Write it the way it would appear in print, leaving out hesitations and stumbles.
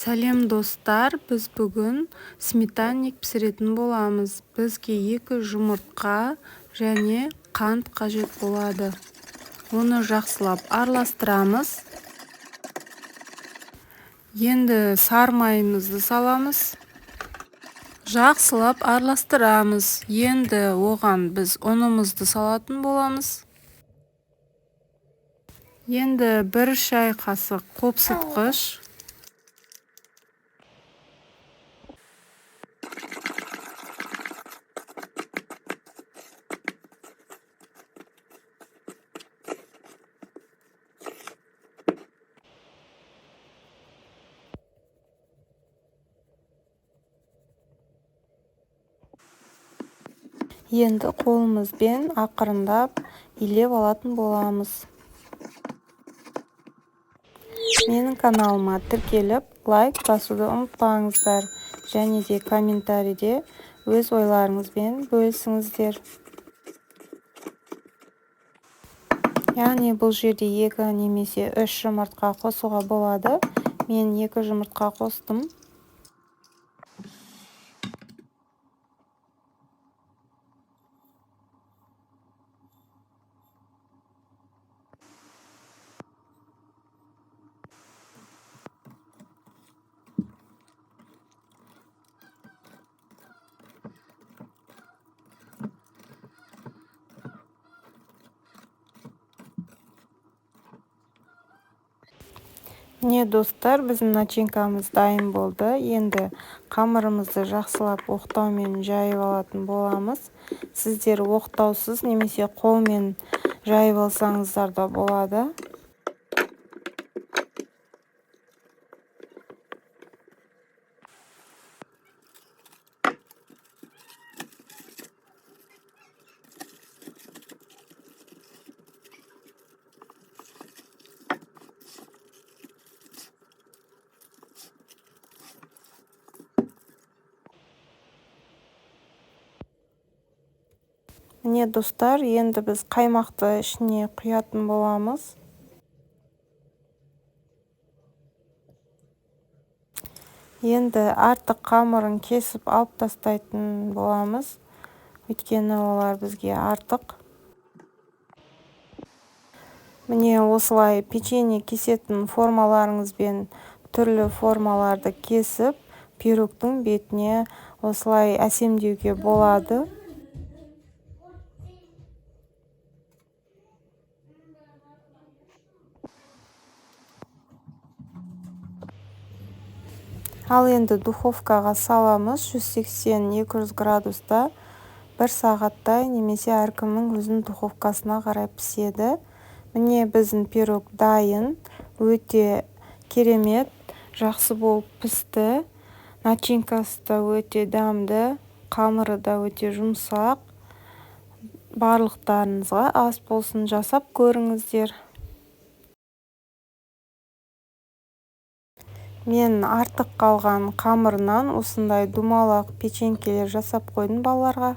Сәлем достар, біз бүгін сметанник пісіретін боламыз. Бізге 2 жұмыртқа және қант қажет болады. Оны жақсылап араластырамыз. Енді сары майымызды саламыз. Жақсылап араластырамыз. Енді оған біз ұнымызды салатын боламыз. Енді 1 шай қасық қопсытқыш, енді қолымызбен ақырындап илеп алатын боламыз. Менің каналыма тіркеліп, лайк басуды ұмытпаңыздар, және де комментарийде өз ойларыңызбен бөлісіңіздер. Яғни бұл жерде 2 немесе 3 жұмыртқа қосуға болады. Мен 2 жұмыртқа қостым. Міне достар, біздің начинкамыз дайын болды. Енді қамырымызды жақсылап оқтаумен жайып алатын боламыз. Сіздер оқтаусыз немесе қолмен жайып алсаңыздар да болады. Міне достар, енді біз қаймақты ішіне құятын боламыз. Енді артық қамырын кесіп алып тастайтын боламыз. Өйткені олар бізге артық. Міне осылай печенье кесетін формаларыңызбен түрлі формаларды кесіп, пирогтың бетіне осылай әсемдеуге болады. Ал енді духовкаға саламыз. 180-200 градуста 1 сағаттай, немесе әркімнің өзінің духовкасына қарай піседі. Міне біздің пирог дайын, өте керемет, жақсы болып пісті. Начинкасы да өте дәмді, қамыры да өте жұмсақ. Барлықтарыңызға ас болсын, жасап көріңіздер. Мен артық қалған қамырынан осындай думалақ печенькелер жасап қойдым балаларға.